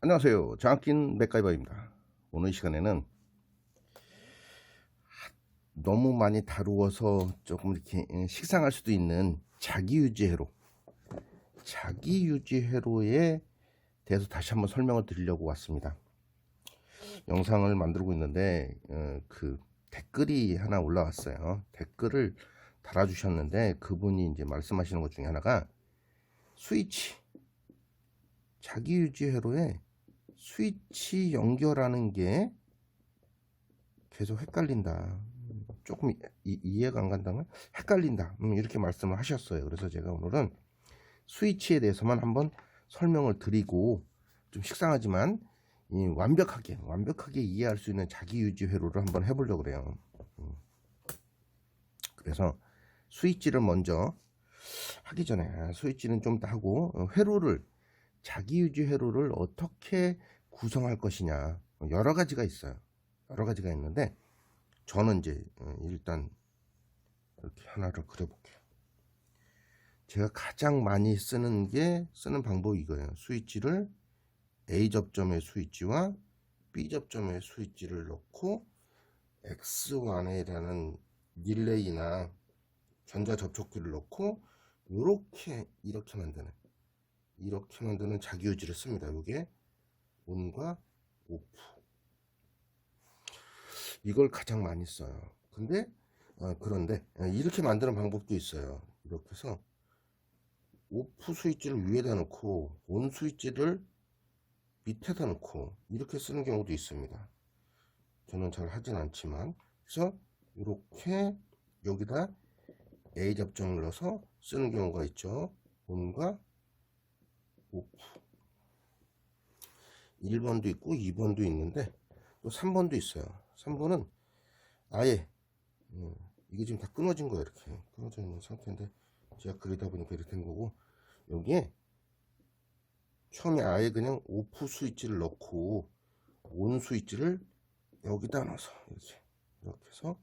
안녕하세요. 장학긴 맥가이버입니다. 오늘 시간에는 너무 많이 다루어서 조금 이렇게 식상할 수도 있는 자기유지회로에 대해서 다시 한번 설명을 드리려고 왔습니다. 영상을 만들고 있는데 그 댓글이 하나 올라왔어요. 댓글을 달아주셨는데 그분이 이제 말씀하시는 것 중에 하나가 자기유지회로에 스위치 연결하는 게 계속 헷갈린다. 조금 이해가 안 간다면 헷갈린다. 이렇게 말씀을 하셨어요. 그래서 제가 오늘은 스위치에 대해서만 한번 설명을 드리고, 좀 식상하지만 완벽하게 이해할 수 있는 자기유지 회로를 한번 해보려고 그래요. 그래서 스위치를 먼저 하기 전에 스위치는 좀 더 하고 자기유지 회로를 어떻게 구성할 것이냐, 여러 가지가 있어요. 여러 가지가 있는데 저는 이제 일단 이렇게 하나를 그려볼게요. 제가 가장 많이 쓰는 방법이 이거예요. 스위치를 A 접점의 스위치와 B 접점의 스위치를 넣고 X1이라는 릴레이나 전자 접촉기를 넣고 이렇게 만드는 자기유지를 씁니다. 이게 온과 오프, 이걸 가장 많이 써요. 그런데 이렇게 만드는 방법도 있어요. 이렇게 해서 오프 스위치를 위에다 놓고 온 스위치를 밑에다 놓고 이렇게 쓰는 경우도 있습니다. 저는 잘 하진 않지만, 그래서 이렇게 여기다 A 접점을 넣어서 쓰는 경우가 있죠. 온과 오프. 1번도 있고 2번도 있는데 또 3번도 있어요. 3번은 아예 이게 지금 다 끊어진 거예요. 이렇게 끊어져 있는 상태인데 제가 그리다 보니까 이렇게 된 거고, 여기에 처음에 아예 그냥 오프 스위치를 넣고 온 스위치를 여기다 넣어서 이렇게 해서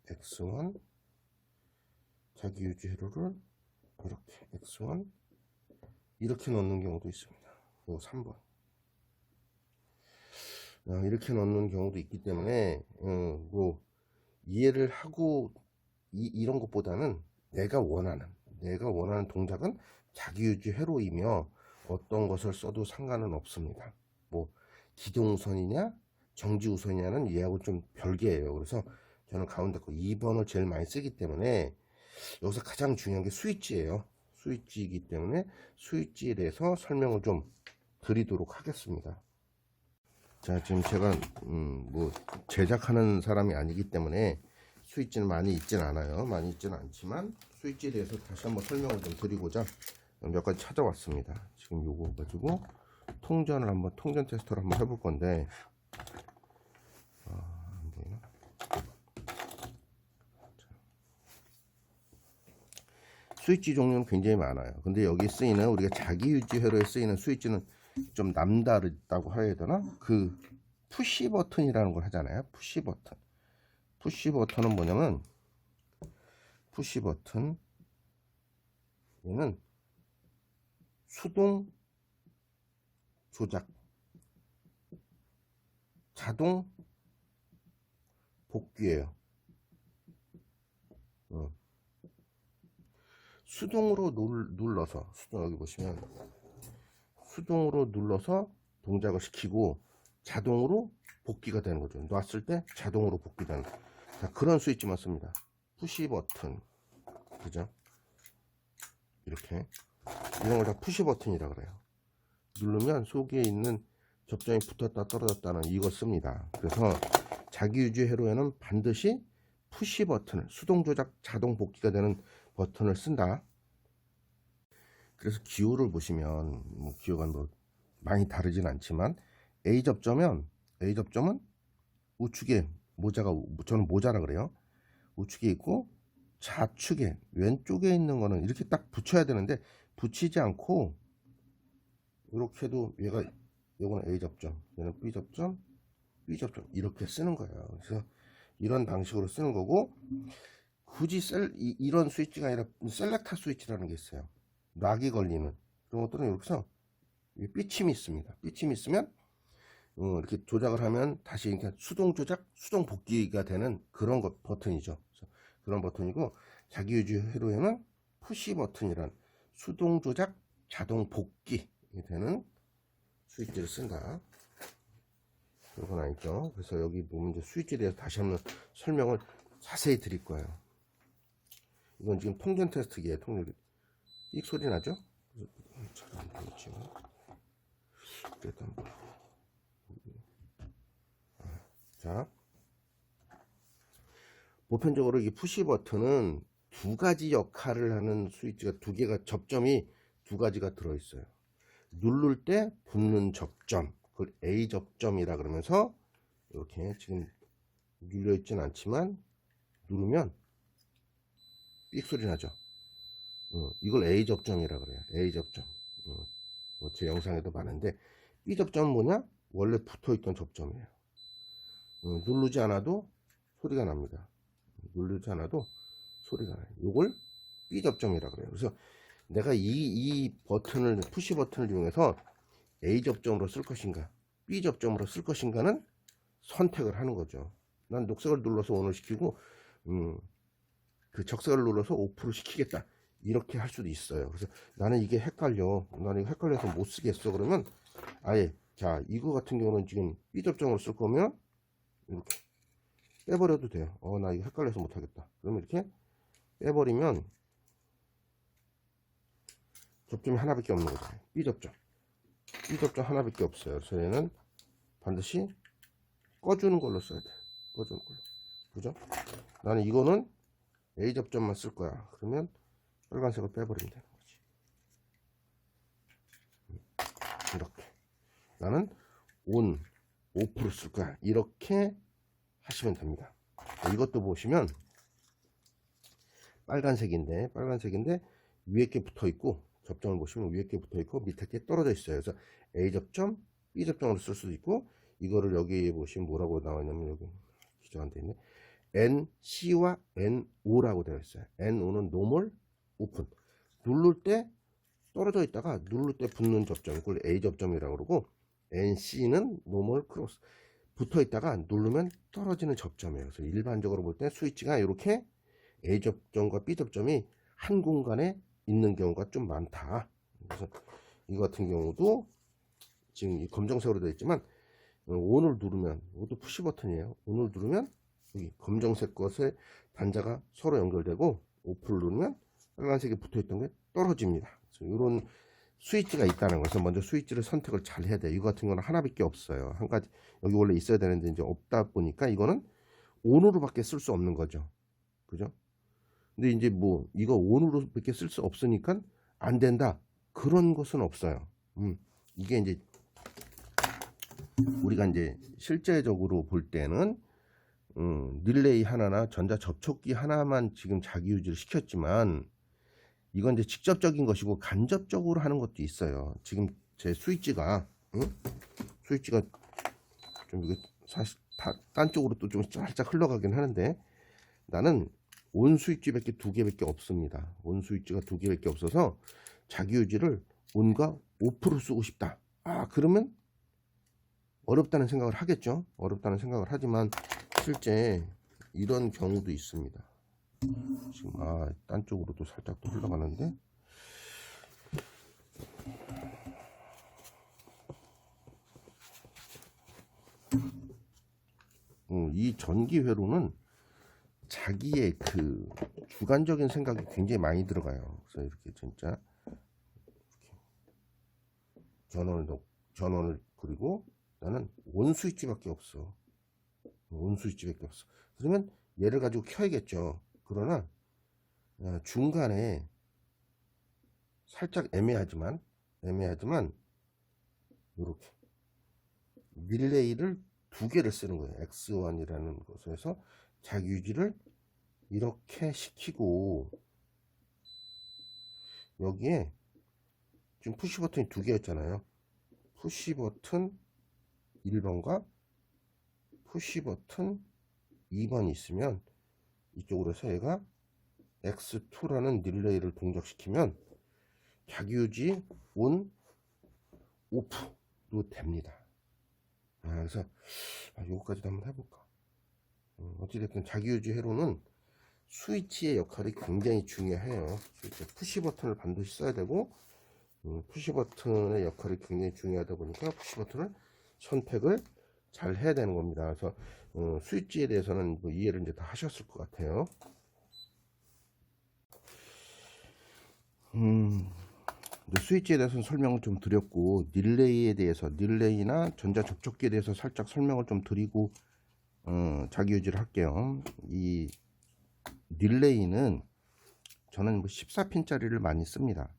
X1 자기유지 회로를 이렇게 X1 이렇게 넣는 경우도 있습니다. 요 3번 이렇게 넣는 경우도 있기 때문에 뭐 이해를 하고 이런 것보다는 내가 원하는 동작은 자기유지 회로이며 어떤 것을 써도 상관은 없습니다. 뭐 기동우선이냐 정지우선이냐는 얘하고 좀 별개예요. 그래서 저는 가운데 거 2번을 제일 많이 쓰기 때문에 여기서 가장 중요한 게 스위치예요. 스위치이기 때문에 스위치에 대해서 설명을 좀 드리도록 하겠습니다. 자, 지금 제가 뭐 제작하는 사람이 아니기 때문에 스위치는 많이 있진 않아요. 많이 있지는 않지만 스위치에 대해서 다시 한번 설명을 좀 드리고자 몇 가지 찾아왔습니다. 지금 요거 가지고 통전 테스트를 한번 해볼 건데, 안 보이나? 스위치 종류는 굉장히 많아요. 근데 여기 쓰이는, 우리가 자기유지 회로에 쓰이는 스위치는 좀 남다르다고 해야 되나? 그 푸시 버튼이라는 걸 하잖아요. 푸시 버튼은 뭐냐면, 푸시 버튼 얘는 수동 조작, 자동 복귀예요. 수동으로 눌러서, 여기 보시면 수동으로 눌러서 동작을 시키고 자동으로 복귀가 되는 거죠. 놨을 때 자동으로 복귀되는, 그런 스위치만 씁니다. 푸시 버튼, 그죠? 이렇게 이런 걸 다 푸시 버튼이라 그래요. 누르면 속에 있는 접점이 붙었다 떨어졌다는 이거 씁니다. 그래서 자기유지 회로에는 반드시 푸시 버튼을, 수동 조작 자동 복귀가 되는 버튼을 쓴다. 그래서 기호를 보시면 기호가 뭐 많이 다르진 않지만 A 접점은 우측에 모자가, 저는 모자라 그래요. 우측에 있고 좌측에 왼쪽에 있는 거는 이렇게 딱 붙여야 되는데 붙이지 않고 이렇게 해도 요거는 A 접점, 얘는 B 접점 이렇게 쓰는 거예요. 그래서 이런 방식으로 쓰는 거고, 굳이 이런 스위치가 아니라 셀렉터 스위치라는 게 있어요. 락이 걸리는 그런 것들은 이렇게 해서 삐침이 있습니다. 삐침이 있으면 이렇게 조작을 하면 다시 이렇게 수동 조작, 수동 복귀가 되는 그런 버튼이죠. 그런 버튼이고, 자기 유지 회로에는 푸시 버튼이란 수동 조작, 자동 복귀 되는 스위치를 쓴다. 그건 아니죠. 그래서 여기 보면 이제 스위치에 대해서 다시 한번 설명을 자세히 드릴 거예요. 이건 지금 통전 테스트기에 통전. 삑 소리 나죠? 잘 안 보이지. 그래도 한번. 자, 보편적으로 이 푸시 버튼은 두 가지 역할을 하는 스위치가 두 개가, 접점이 두 가지가 들어있어요. 누를 때 붙는 접점, 그걸 A 접점이라 그러면서, 이렇게 지금 눌려있진 않지만 누르면 삑 소리 나죠. 이걸 A 접점이라 그래요. A 접점. 제 영상에도 많은데, B 접점은 뭐냐? 원래 붙어있던 접점이에요. 누르지 않아도 소리가 납니다. 누르지 않아도 소리가 나요. 이걸 B 접점이라 그래요. 그래서 내가 이 버튼을, 푸시 버튼을 이용해서 A 접점으로 쓸 것인가, B 접점으로 쓸 것인가는 선택을 하는 거죠. 난 녹색을 눌러서 ON을 시키고, 그 적색을 눌러서 오프를 시키겠다. 이렇게 할 수도 있어요. 그래서 나는 이게 헷갈려. 나는 이거 헷갈려서 못 쓰겠어. 그러면 아예, 자, 이거 같은 경우는 지금 B 접점으로 쓸 거면 이렇게 빼버려도 돼요. 나 이거 헷갈려서 못하겠다. 그러면 이렇게 빼버리면 접점이 하나밖에 없는 거죠. B 접점. B 접점 하나밖에 없어요. 그래서 얘는 반드시 꺼주는 걸로 써야 돼. 꺼주는 걸로. 그죠? 나는 이거는 A 접점만 쓸 거야. 그러면 빨간색을 빼버리면 되는 거지. 이렇게. 나는 ON, OFF를 쓸 거야. 이렇게 하시면 됩니다. 이것도 보시면 빨간색인데 위에 게 붙어 있고, 접점을 보시면 위에 게 붙어 있고 밑에 게 떨어져 있어요. 그래서 A 접점, B 접점으로 쓸 수도 있고, 이거를 여기에 보시면 뭐라고 나왔냐면, 여기 기재가 안 돼 있네. NC와 NO라고 되어 있어요. NO는 노멀, 오픈. 누를 때 떨어져 있다가 누를 때 붙는 접점, 그걸 A 접점이라고 그러고, NC는 노멀 크로스. 붙어 있다가 누르면 떨어지는 접점이에요. 그래서 일반적으로 볼 때 스위치가 이렇게 A 접점과 B 접점이 한 공간에 있는 경우가 좀 많다. 그래서 이 같은 경우도 지금 이 검정색으로 되어 있지만, ON을 누르면, 이것도 푸시 버튼이에요. ON을 누르면 여기 검정색 것에 단자가 서로 연결되고, OFF를 누르면 빨간색이 붙어 있던 게 떨어집니다. 그래서 이런 스위치가 있다는 것은 먼저 스위치를 선택을 잘 해야 돼요. 이거 같은 거는 하나밖에 없어요. 한 가지, 여기 원래 있어야 되는데 이제 없다 보니까 이거는 ON으로밖에 쓸 수 없는 거죠. 그죠? 근데 이제 뭐 이거 ON으로밖에 쓸 수 없으니까 안 된다, 그런 것은 없어요. 이게 이제 우리가 이제 실제적으로 볼 때는 릴레이 하나나 전자 접촉기 하나만 지금 자기 유지를 시켰지만, 이건 이제 직접적인 것이고 간접적으로 하는 것도 있어요. 지금 제 스위치가 스위치가 좀 이게 사실 딴 쪽으로 또 좀 살짝 흘러가긴 하는데, 나는 온 스위치밖에 두 개밖에 없습니다. 온 스위치가 두 개밖에 없어서 자기 유지를 온과 오프로 쓰고 싶다. 그러면 어렵다는 생각을 하겠죠. 어렵다는 생각을 하지만 실제 이런 경우도 있습니다. 지금 딴 쪽으로도 살짝 또 흘러가는데, 이 전기 회로는 자기의 그 주관적인 생각이 굉장히 많이 들어가요. 그래서 이렇게 진짜 전원을 그리고 나는 온 스위치밖에 없어. 온 스위치밖에 없어. 그러면 얘를 가지고 켜야겠죠. 그러나 중간에 살짝 애매하지만 이렇게 릴레이를 두 개를 쓰는 거예요. X1이라는 곳에서 자기 유지를 이렇게 시키고, 여기에 지금 푸시 버튼이 두 개였잖아요. 푸시 버튼 1번과 푸시 버튼 2번이 있으면 이쪽으로 해서 얘가 X2라는 릴레이를 동작시키면 자기 유지 온, 오프도 됩니다. 그래서 요거까지도 한번 해볼까. 어찌됐든 자기유지 회로는 스위치의 역할이 굉장히 중요해요. 푸시 버튼을 반드시 써야 되고, 푸시 버튼의 역할이 굉장히 중요하다 보니까 푸시 버튼을 선택을 잘 해야 되는 겁니다. 그래서 스위치에 대해서는 뭐 이해를 이제 다 하셨을 것 같아요. 스위치에 대해서는 설명을 좀 드렸고, 릴레이에 대해서, 릴레이나 전자 접촉기에 대해서 살짝 설명을 좀 드리고 자기유지를 할게요. 이 릴레이는 저는 뭐 14핀짜리를 많이 씁니다.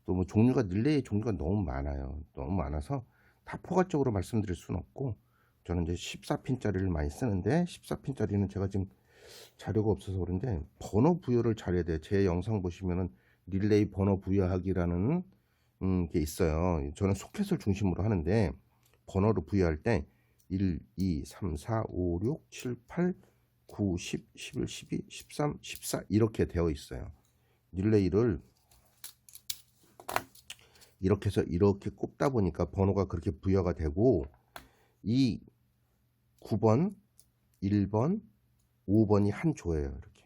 또 뭐 종류가, 릴레이 종류가 너무 많아요. 너무 많아서 다 포괄적으로 말씀드릴 수는 없고, 저는 이제 14핀짜리를 많이 쓰는데, 14핀짜리는 제가 지금 자료가 없어서 그런데 번호 부여를 잘해야 돼요. 제 영상 보시면은 릴레이 번호 부여하기라는 게 있어요. 저는 소켓을 중심으로 하는데, 번호를 부여할 때 1, 2, 3, 4, 5, 6, 7, 8, 9, 10, 11, 12, 13, 14 이렇게 되어 있어요. 릴레이를 이렇게 해서 이렇게 꼽다 보니까 번호가 그렇게 부여가 되고, 이 9번, 1번, 5번이 한 조예요. 이렇게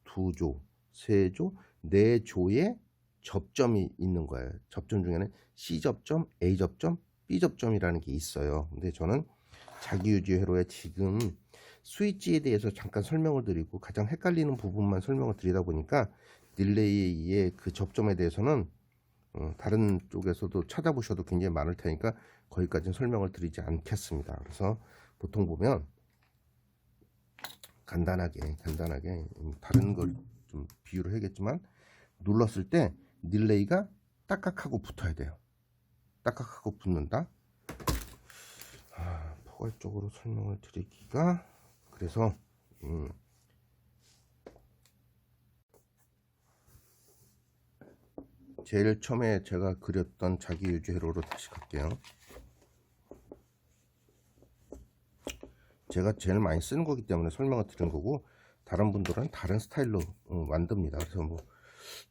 두 조, 세 조, 네 조의 접점이 있는 거예요. 접점 중에는 C 접점, A 접점, B 접점이라는 게 있어요. 근데 저는 자기유지 회로에 지금 스위치에 대해서 잠깐 설명을 드리고, 가장 헷갈리는 부분만 설명을 드리다 보니까 릴레이의 그 접점에 대해서는 다른 쪽에서도 찾아보셔도 굉장히 많을 테니까 거기까지는 설명을 드리지 않겠습니다. 그래서 보통 보면 간단하게 다른 걸 좀 비유를 해야겠지만, 눌렀을 때 릴레이가 딱딱하고 붙어야 돼요. 딱딱하고 붙는다. 포괄적으로 설명을 드리기가, 그래서 제일 처음에 제가 그렸던 자기유지 회로로 다시 갈게요. 제가 제일 많이 쓰는 거기 때문에 설명을 드린 거고, 다른 분들은 다른 스타일로 만듭니다. 그래서 뭐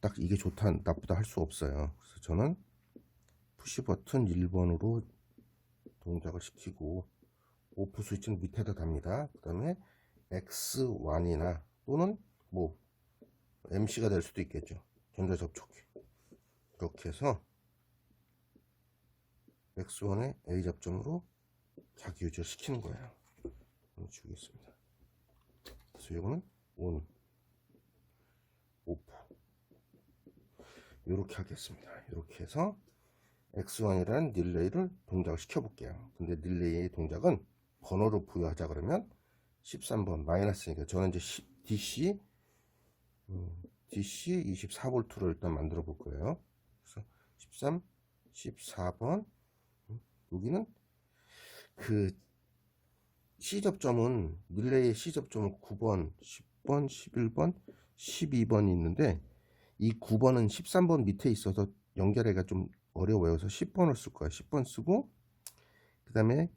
딱 이게 좋다 나쁘다 할 수 없어요. 그래서 저는 푸시 버튼 1번으로 동작을 시키고, 오프 스위치는 밑에다 답니다. 그 다음에 X1이나 또는 뭐 MC가 될 수도 있겠죠. 전자 접촉기. 이렇게 해서 X1의 A 접점으로 자기 유지를 시키는 거예요. 주겠습니다. 그래서 이거는 ON, OFF 이렇게 하겠습니다. 이렇게 해서 X1이라는 릴레이를 동작을 시켜 볼게요. 근데 릴레이의 동작은 번호를 부여하자 그러면 13번 마이너스니까 저는 이제 DC 24V로 일단 만들어 볼 거예요. 그래서 13, 14번, 여기는 그 C접점은, 릴레이의 C접점은 9번, 10번, 11번, 12번이 있는데, 이 9번은 13번 밑에 있어서 연결하기가 좀 어려워요. 그래서 10번을 쓸 거예요. 10번 쓰고, 그 다음에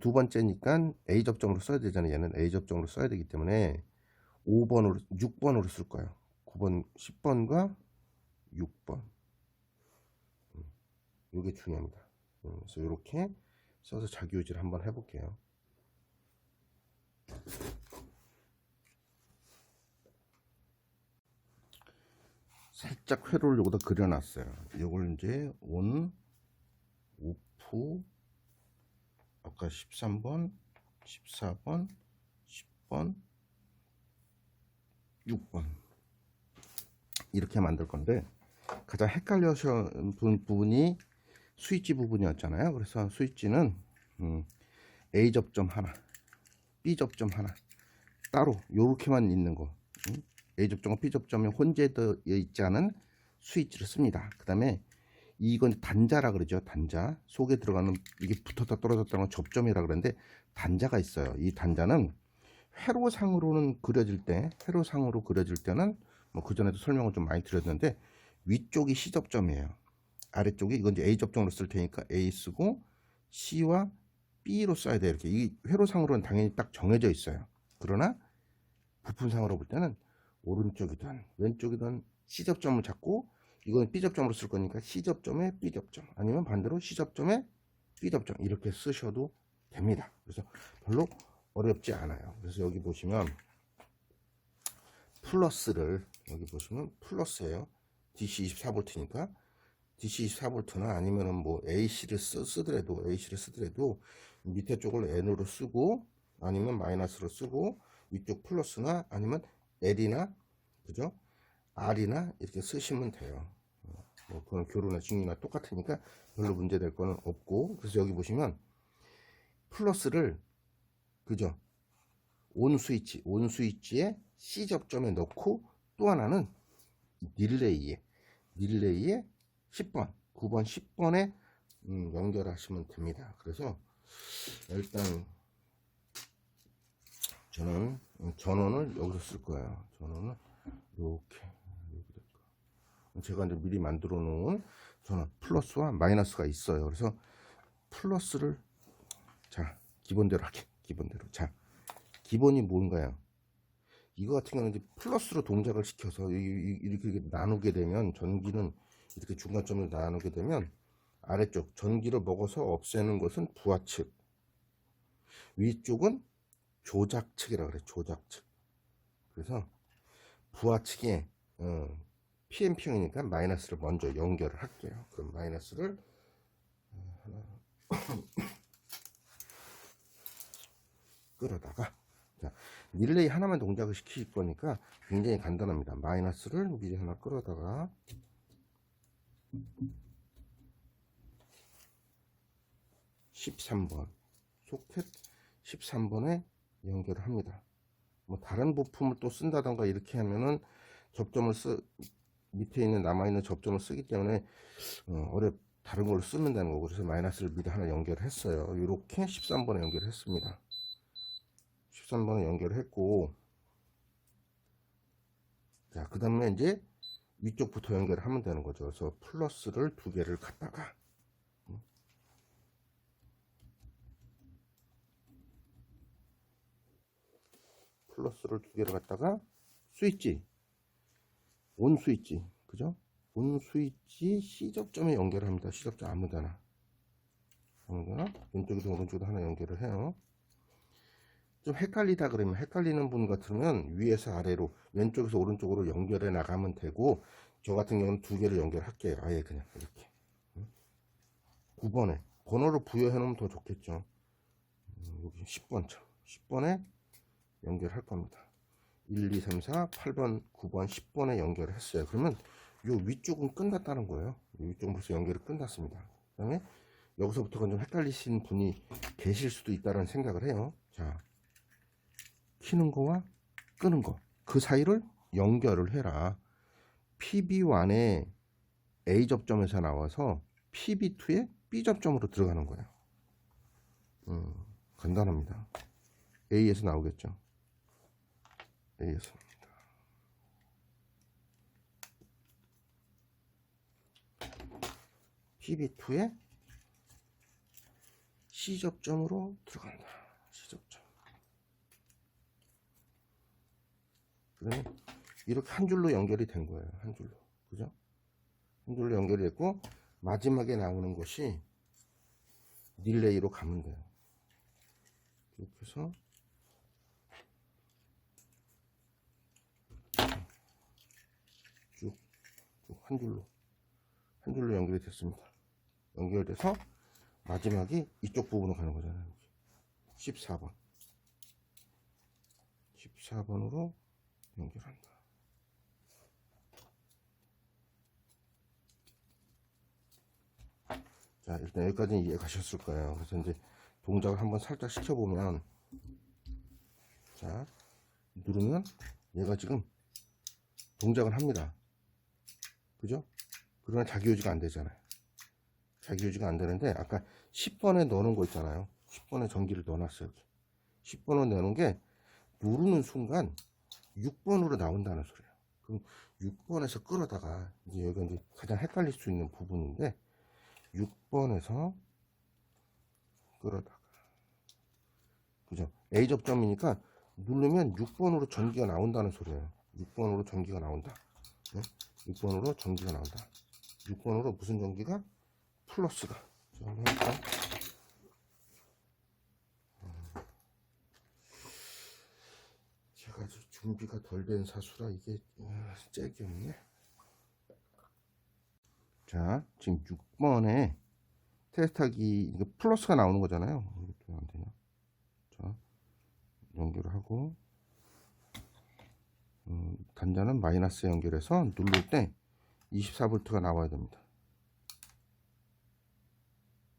두 번째니까 A 접점으로 써야 되잖아요. 얘는 A 접점으로 써야 되기 때문에 6번으로 쓸 거예요. 9번, 10번과 6번. 이게 중요합니다. 그래서 이렇게 써서 자기유지를 한번 해볼게요. 살짝 회로를 여기다 그려놨어요. 이걸 이제 ON, OFF, 아까 13번, 14번, 10번, 6번 이렇게 만들 건데, 가장 헷갈려하신 부분이 스위치 부분이었잖아요. 그래서 스위치는 A 접점 하나, B 접점 하나 따로 요렇게만 있는 거, A 접점과 B 접점이 혼재되어 있지 않은 스위치를 씁니다. 그 다음에 이건 단자라 그러죠. 단자 속에 들어가는, 이게 붙었다 떨어졌다는 건 접점이라 그러는데, 단자가 있어요. 이 단자는 회로상으로 그려질 때는 뭐 그전에도 설명을 좀 많이 드렸는데, 위쪽이 C 접점이에요. 아래쪽이, 이건 이제 A 접점으로 쓸 테니까 A 쓰고, C와 B로 써야 돼요. 이렇게 이 회로상으로는 당연히 딱 정해져 있어요. 그러나 부품상으로 볼 때는 오른쪽이든 왼쪽이든 C 접점을 잡고 이건 B 접점으로 쓸 거니까 C 접점에 B 접점, 아니면 반대로 C 접점에 B 접점 이렇게 쓰셔도 됩니다. 그래서 별로 어렵지 않아요. 그래서 여기 보시면 플러스를, 여기 보시면 플러스예요. DC 24V니까 DC 24V나 아니면은 뭐 AC를 쓰더라도 밑에 쪽을 N으로 쓰고 아니면 마이너스로 쓰고 위쪽 플러스나 아니면 L이나 그죠? R이나 이렇게 쓰시면 돼요. 뭐 그건 교류나 직류나 똑같으니까 별로 문제될 거는 없고. 그래서 여기 보시면 플러스를 그죠? 온 스위치에 C 접점에 넣고, 또 하나는 릴레이에 10번, 9번, 10번에 연결하시면 됩니다. 그래서 일단 저는 전원을 여기서 쓸 거예요. 전원을 이렇게 제가 이제 미리 만들어 놓은 전원 플러스와 마이너스가 있어요. 그래서 플러스를 자 기본대로 할게. 자 기본이 뭔가요? 이거 같은 경우는 이제 플러스로 동작을 시켜서 이렇게 나누게 되면, 전기는 이렇게 중간점을 나누게 되면 아래쪽 전기를 먹어서 없애는 것은 부하측, 위쪽은 조작측이라 그래. 조작측. 그래서 부하측에 PNP형이니까 마이너스를 먼저 연결을 할게요. 그럼 마이너스를 하나 끌어다가, 자, 릴레이 하나만 동작을 시킬 거니까 굉장히 간단합니다. 마이너스를 미리 하나 끌어다가 (13번) 소켓 13번에 연결을 합니다. 뭐 다른 부품을 또 쓴다던가 이렇게 하면은 접점을 밑에 있는 남아있는 접점을 쓰기 때문에 다른 걸로 쓰면 되는 거고, 그래서 마이너스를 미리 하나 연결했어요. 이렇게 13번에 연결했습니다. 13번에 연결했고, 자, 그 다음에 이제 위쪽부터 연결을 하면 되는 거죠. 그래서 플러스를 두 개를 갖다가 스위치, 온 스위치, 그죠? 온 스위치 C 접점에 연결합니다. C 접점 아무데나 왼쪽에도 오른쪽에도 하나 연결을 해요. 좀 헷갈리다 그러면, 헷갈리는 분 같으면 위에서 아래로 왼쪽에서 오른쪽으로 연결해 나가면 되고, 저 같은 경우는 두 개를 연결할게요. 아예 그냥 이렇게 9번에 번호를 부여해 놓으면 더 좋겠죠. 여기 10번에 연결할 겁니다. 1, 2, 3, 4, 8번, 9번, 10번에 연결을 했어요. 그러면 요 위쪽은 끝났다는 거예요. 위쪽은 벌써 연결이 끝났습니다. 그 다음에 여기서부터가 좀 헷갈리시는 분이 계실 수도 있다는 생각을 해요. 자, 키는 거와 끄는 거, 그 사이를 연결을 해라. PB1에 A 접점에서 나와서 PB2에 B 접점으로 들어가는 거예요. 간단합니다. A에서 나오겠죠. A에서 나옵니다. PB2에 C 접점으로 들어간다. C 접점. 그러면 이렇게 한 줄로 연결이 된 거예요. 한 줄로. 그죠? 한 줄로 연결이 됐고, 마지막에 나오는 것이 릴레이로 가면 돼요. 이렇게 해서 쭉 한 줄로 연결이 됐습니다. 연결돼서 마지막이 이쪽 부분으로 가는 거잖아요. 14번으로 연결한다. 자, 일단 여기까지는 이해 가셨을 거예요. 그래서 이제 동작을 한번 살짝 시켜보면, 자, 누르면 얘가 지금 동작을 합니다. 그죠? 그러나 자기유지가 안 되잖아요. 자기유지가 안 되는데, 아까 10번에 넣어놓은 거 있잖아요. 10번에 전기를 넣어놨어요. 10번에 넣어놓은 게 누르는 순간 6번으로 나온다는 소리예요. 그럼 6번에서 끌어다가, 이제 여기가 이제 가장 헷갈릴 수 있는 부분인데, 6번에서 끌어다가, 그죠? A 접점이니까 누르면 6번으로 전기가 나온다는 소리예요. 6번으로 전기가 나온다. 네? 6번으로 전기가 나온다. 6번으로 무슨 전기가? 플러스가. 자, 한번 해볼까? 제가 준비가 덜 된 사수라 이게 잭이 없네. 자, 지금 6번에 테스트하기 이거 플러스가 나오는 거잖아요. 이렇게 안 되냐? 자, 연결을 하고 단자는 마이너스 연결해서 누를 때 24V가 나와야 됩니다.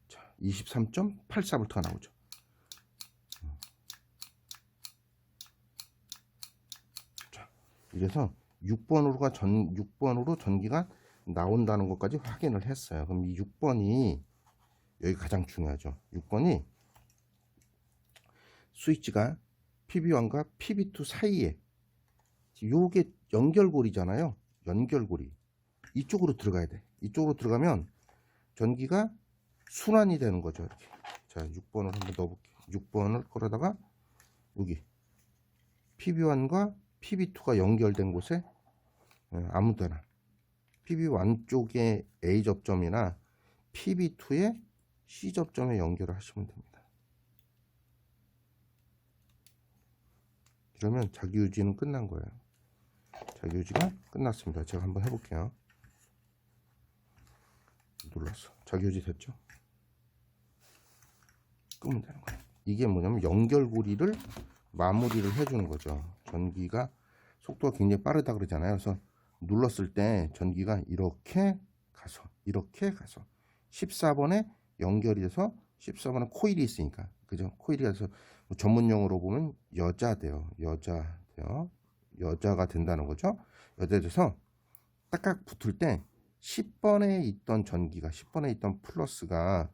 자, 23.84V가 나오죠. 자, 이래서 6번으로 전기가 나온다는 것까지 확인을 했어요. 그럼 이 6번이 여기 가장 중요하죠. 6번이 스위치가 PB1과 PB2 사이에 요게 연결고리잖아요. 연결고리 이쪽으로 들어가야 돼. 이쪽으로 들어가면 전기가 순환이 되는 거죠. 이렇게. 자, 6번을 한번 넣어볼게요. 6번을 걸어다가 여기 PB1과 PB2가 연결된 곳에 아무 데나 PB1 쪽에 A 접점이나 PB2의 C 접점에 연결을 하시면 됩니다. 그러면 자기유지는 끝난 거예요. 자기유지가 끝났습니다. 제가 한번 해볼게요. 눌렀어. 자기유지 됐죠? 끄면 되는 거예요. 이게 뭐냐면 연결고리를 마무리를 해주는 거죠. 전기가 속도가 굉장히 빠르다 그러잖아요. 그래서 눌렀을 때 전기가 이렇게 가서 14번에 연결이 돼서 14번에 코일이 있으니까 그죠? 코일이 가서 뭐 전문용어로 보면 여자가 된다는 거죠. 여자 돼서 딱딱 붙을 때 10번에 있던 전기가 10번에 있던 플러스가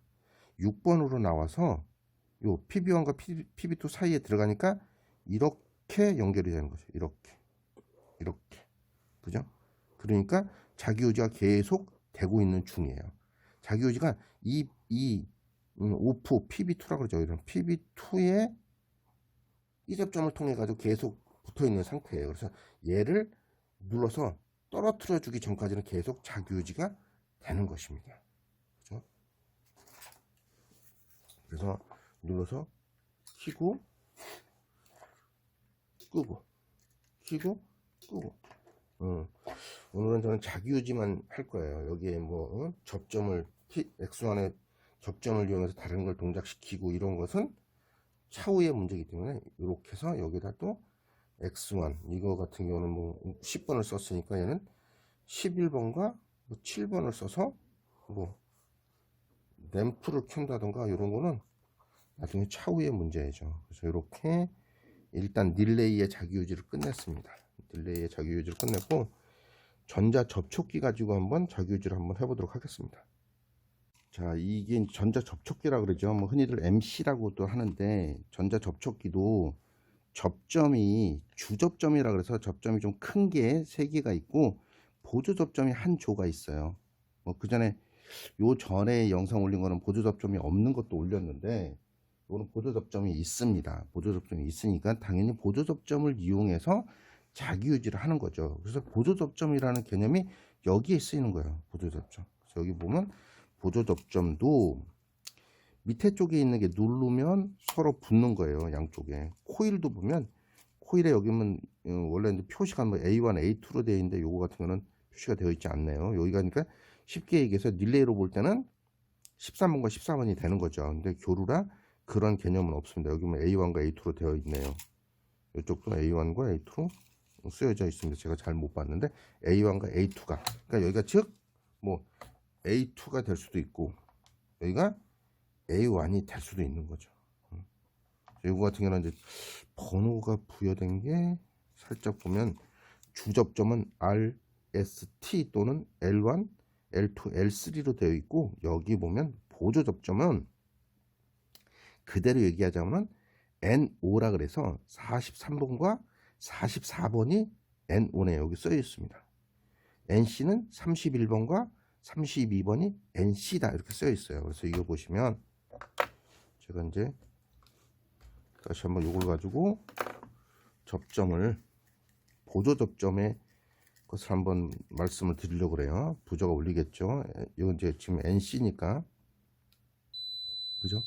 6번으로 나와서 요 PB1과 PB2 사이에 들어가니까 이렇게 연결이 되는 거죠. 이렇게 그죠? 그러니까 자기유지가 계속 되고 있는 중이에요. 자기유지가 오프 PB2라고 그러죠. 이런 PB2의 이 접점을 통해 가지고 계속 붙어 있는 상태예요. 그래서 얘를 눌러서 떨어뜨려 주기 전까지는 계속 자기유지가 되는 것입니다. 그죠? 그래서 눌러서 켜고 끄고 켜고 끄고 오늘은 저는 자기유지만 할 거예요. 여기에 뭐 접점을 X1의 접점을 이용해서 다른 걸 동작시키고 이런 것은 차후의 문제이기 때문에 이렇게 해서 여기다 또 X1 이거 같은 경우는 뭐 10번을 썼으니까 얘는 11번과 7번을 써서 뭐 램프를 켠다던가 이런 거는 나중에 차후의 문제죠. 그래서 이렇게 일단 릴레이의 자기유지를 끝냈습니다. 릴레이의 자기유지를 끝냈고 전자 접촉기 가지고 한번 자기유지를 한번 해보도록 하겠습니다. 자, 이게 전자 접촉기라 그러죠. 뭐 흔히들 MC라고도 하는데 전자 접촉기도 접점이 주접점이라 그래서 접점이 좀 큰 게 3개가 있고 보조 접점이 한 조가 있어요. 뭐 그 전에 요 전에 영상 올린 거는 보조 접점이 없는 것도 올렸는데 이거는 보조 접점이 있습니다. 보조 접점이 있으니까 당연히 보조 접점을 이용해서 자기유지를 하는 거죠. 그래서 보조 접점이라는 개념이 여기에 쓰이는 거예요. 보조 접점. 그래서 여기 보면 보조 접점도 밑에 쪽에 있는 게 누르면 서로 붙는 거예요. 양쪽에. 코일도 보면 코일에 여기 보면 원래 이제 표시가 뭐 A1, A2로 되어 있는데 요거 같은 거는 표시가 되어 있지 않네요. 여기가 그러니까 쉽게 얘기해서 릴레이로 볼 때는 13번과 14번이 되는 거죠. 근데 교루라 그런 개념은 없습니다. 여기 보면 A1과 A2로 되어 있네요. 이쪽도 A1과 A2로 쓰여져 있습니다. 제가 잘 못 봤는데 A1과 A2가 그러니까 여기가 즉 뭐 A2가 될 수도 있고 여기가 A1이 될 수도 있는 거죠. 이거 같은 경우는 이제 번호가 부여된 게 살짝 보면 주접점은 RST 또는 L1, L2, L3로 되어 있고 여기 보면 보조 접점은 그대로 얘기하자면 N5라 그래서 43번과 44번이 N5네 여기 써 있습니다. NC는 31번과 32번이 NC다 이렇게 써 있어요. 그래서 이거 보시면 제가 이제 다시 한번 이걸 가지고 접점을 보조 접점에 것을 한번 말씀을 드리려고 그래요. 부저가 울리겠죠. 이건 이제 지금 NC니까, 그죠?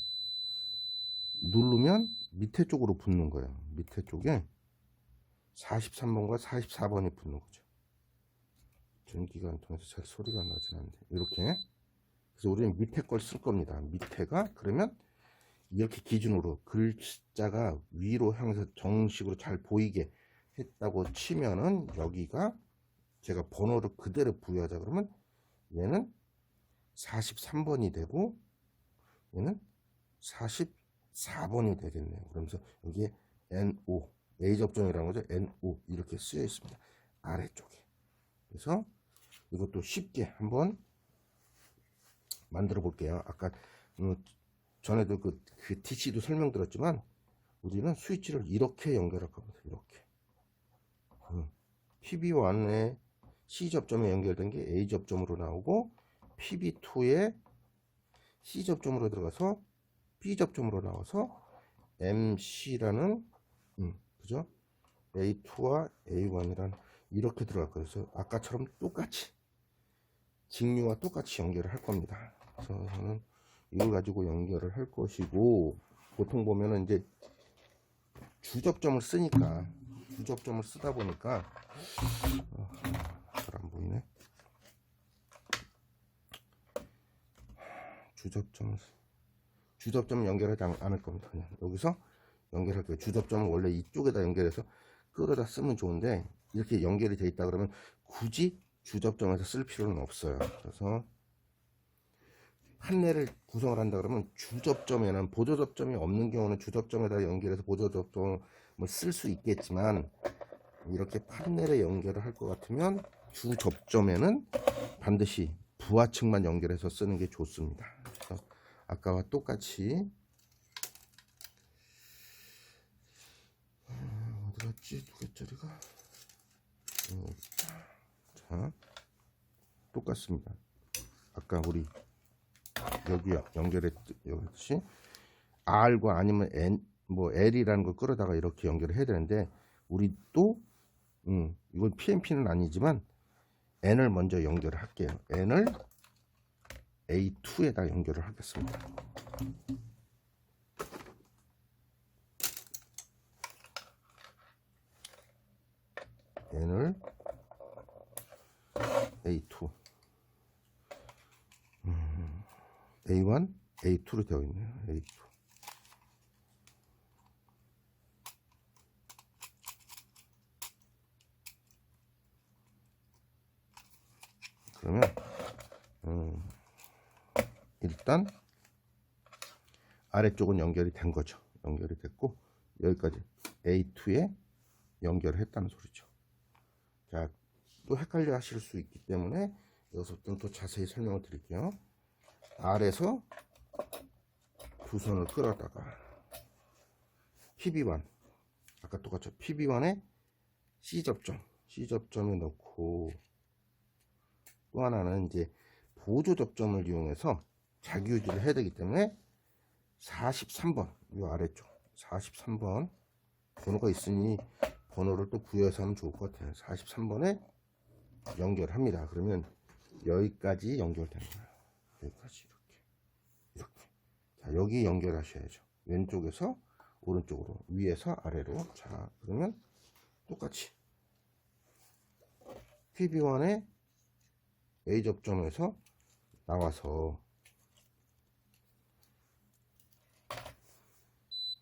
누르면 밑에 쪽으로 붙는 거예요. 밑에 쪽에 43번과 44번이 붙는 거죠. 전기가 안 통해서 잘 소리가 나진 않는데, 이렇게. 그래서 우리는 밑에 걸 쓸 겁니다. 밑에가 그러면 이렇게 기준으로 글자가 위로 향해서 정식으로 잘 보이게 했다고 치면은, 여기가 제가 번호를 그대로 부여하자 그러면 얘는 43번이 되고 얘는 44번이 되겠네요. 그러면서 여기에 NO, A 접종이라는 거죠. NO 이렇게 쓰여 있습니다. 아래쪽에. 그래서 이것도 쉽게 한번 만들어 볼게요. 아까 전에도 그 TC도 설명드렸지만 우리는 스위치를 이렇게 연결할 겁니다. 이렇게. PB1에 C 접점에 연결된 게 A 접점으로 나오고, PB2에 C 접점으로 들어가서 B 접점으로 나와서 MC라는 그죠? A2와 A1이란 이렇게 들어갈 거예요. 그래서 아까처럼 똑같이 직류와 똑같이 연결을 할 겁니다. 그래서 저는 이걸 가지고 연결을 할 것이고, 보통 보면은 이제 주접점을 쓰니까, 주접점을 쓰다 보니까 잘 안 보이네. 주접점을 연결하지 않을 겁니다. 그냥 여기서 연결할 거예요. 주접점은 원래 이쪽에다 연결해서 끌어다 쓰면 좋은데, 이렇게 연결이 돼 있다 그러면 굳이 주접점에서 쓸 필요는 없어요. 그래서 판넬을 구성을 한다 그러면 주접점에는, 보조접점이 없는 경우는 주접점에다 연결해서 보조접점을 쓸 수 있겠지만, 이렇게 판넬에 연결을 할 것 같으면 주접점에는 반드시 부하층만 연결해서 쓰는 게 좋습니다. 그래서 아까와 똑같이 어디 갔지? 두 개짜리가. 자, 똑같습니다. 아까 우리 여기 연결했듯이 R과 아니면 N, L이라는 걸 끌어다가 이렇게 연결을 해야 되는데, 우리 또 이건 PMP는 아니지만 N을 먼저 연결을 할게요. N을 A2에다 연결을 하겠습니다. N을 A2, A1, A2로 되어 있네요. A2. 그러면 일단 아래쪽은 연결이 된 거죠. 연결이 됐고, 여기까지 A2에 연결을 했다는 소리죠. 자, 또 헷갈려 하실 수 있기 때문에 여기서부터는 또 자세히 설명을 드릴게요. R에서 두 손을 끌어다가 PB1, 아까 똑같죠. PB1에 C 접점에 넣고, 또 하나는 이제 보조 접점을 이용해서 자기 유지를 해야 되기 때문에 43번, 이 아래쪽 43번 번호가 있으니 번호를 또 구해서 하면 좋을 것 같아요. 43번에 연결합니다. 그러면 여기까지 연결되는 거예요. 여기까지 이렇게. 자, 여기 연결하셔야죠. 왼쪽에서 오른쪽으로, 위에서 아래로. 자, 그러면 똑같이 PB1에 A 접점에서 나와서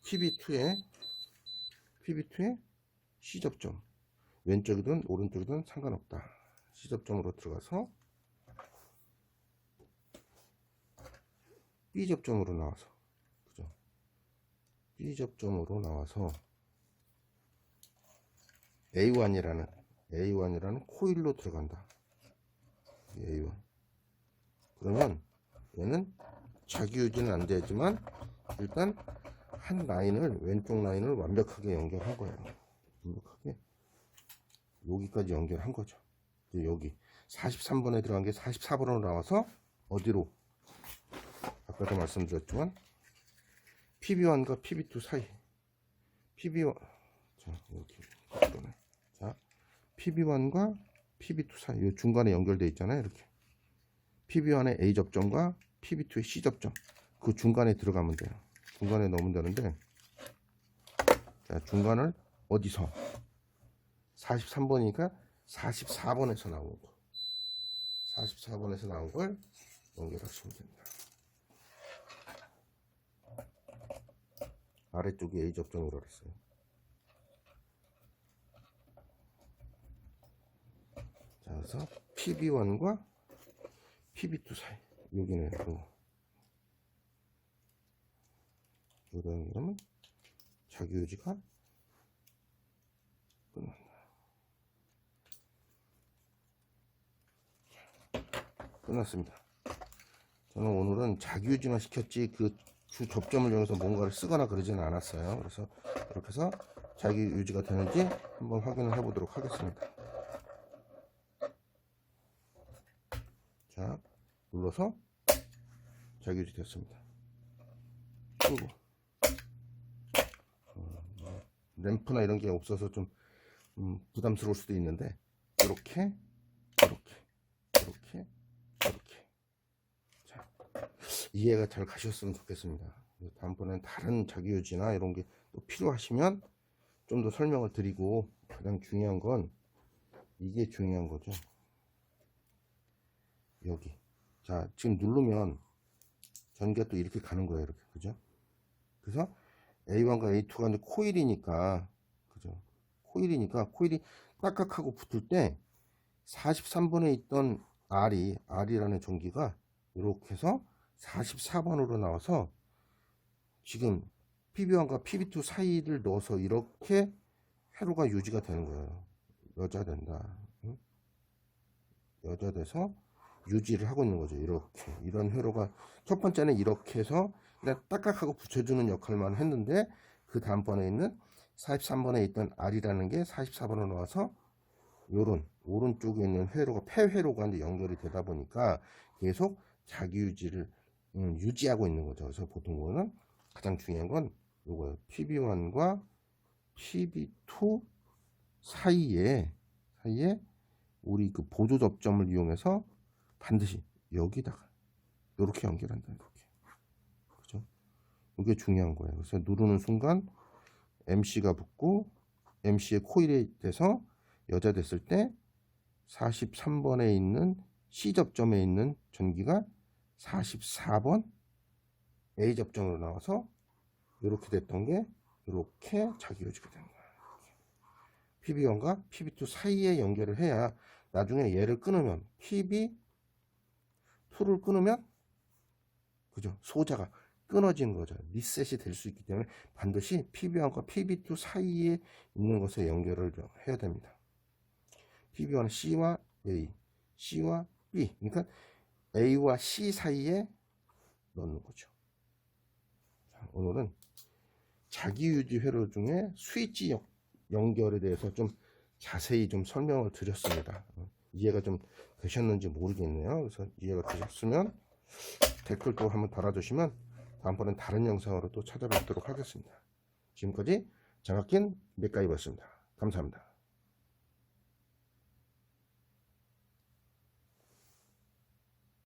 PB2에 C 접점, 왼쪽이든 오른쪽이든 상관없다. C 접점으로 들어가서 B 접점으로 나와서, 그죠? B 접점으로 나와서 A1이라는 코일로 들어간다. A1. 그러면 얘는 자기 유지는 안 되지만 일단 한 라인을, 왼쪽 라인을 완벽하게 연결한 거예요. 완벽하게 여기까지 연결한 거죠. 여기 43번에 들어간 게 44번으로 나와서 어디로, 아까도 말씀드렸지만 PB1과 PB2 사이, PB1, 자 여기 자 PB1과 PB2 사이 요 중간에 연결되어 있잖아요. 이렇게 PB1의 A 접점과 PB2의 C 접점 그 중간에 들어가면 돼요. 중간에 넣으면 되는데 자, 중간을 어디서 43번이니까 44번에서 나온 거 44번에서 나온 걸 연결하시면 됩니다. 아래쪽에 A 접점으로 했어요. 자, 그래서 PB1과 PB2 사이 여기는 이러면 자기 유지가 끝난다. 끝났습니다. 저는 오늘은 자기 유지만 시켰지 그 접점을 이용해서 뭔가를 쓰거나 그러지는 않았어요. 그래서 이렇게 해서 자기 유지가 되는지 한번 확인을 해 보도록 하겠습니다. 자, 눌러서 자기 유지 됐습니다. 끄고 램프나 이런 게 없어서 좀 부담스러울 수도 있는데 이렇게 자, 이해가 잘 가셨으면 좋겠습니다. 다음번엔 다른 자기유지나 이런 게 또 필요하시면 좀 더 설명을 드리고 가장 중요한 건 이게 중요한 거죠. 여기 자 지금 누르면 전기가 또 이렇게 가는 거예요. 이렇게 그죠? 그래서 A1과 A2가 이제 코일이니까 그죠? 코일이 딱딱하고 붙을 때 43번에 있던 R이라는 전기가 이렇게 해서 44번으로 나와서 지금 PB1과 PB2 사이를 넣어서 이렇게 회로가 유지가 되는 거예요. 여자된다. 응? 여자돼서 유지를 하고 있는 거죠. 이렇게 이런 회로가 첫 번째는 이렇게 해서 그냥 딱딱하고 붙여주는 역할만 했는데 그 다음번에 있는 43번에 있던 R이라는 게 44번으로 나와서 요런 오른쪽에 있는 회로가 폐회로가 이제 연결이 되다 보니까 계속 자기 유지를 유지하고 있는 거죠. 그래서 보통 거는 가장 중요한 건 요거예요. PB1과 PB2 사이에 우리 그 보조 접점을 이용해서 반드시 여기다가 이렇게 연결한다. 이렇게 그죠? 이게 중요한 거예요. 그래서 누르는 순간 MC가 붙고 MC의 코일에 대해서 여자 됐을 때 43번에 있는 C 접점에 있는 전기가 44번 A 접점으로 나와서 이렇게 됐던 게 이렇게 자기 유지가 되는 거예요. PB1과 PB2 사이에 연결을 해야 나중에 얘를 끊으면 PB2를 끊으면 그죠? 소자가 끊어진 거죠. 리셋이 될 수 있기 때문에 반드시 PB1과 PB2 사이에 있는 것에 연결을 해야 됩니다. PB1은 C와 A, C와 B, 그러니까 A와 C 사이에 넣는 거죠. 자, 오늘은 자기유지 회로 중에 스위치 연결에 대해서 좀 자세히 좀 설명을 드렸습니다. 이해가 좀 되셨는지 모르겠네요. 그래서 이해가 되셨으면 댓글도 한번 달아주시면 다음번엔 다른 영상으로 또 찾아뵙도록 하겠습니다. 지금까지 장학긴 맥가이버였습니다. 감사합니다.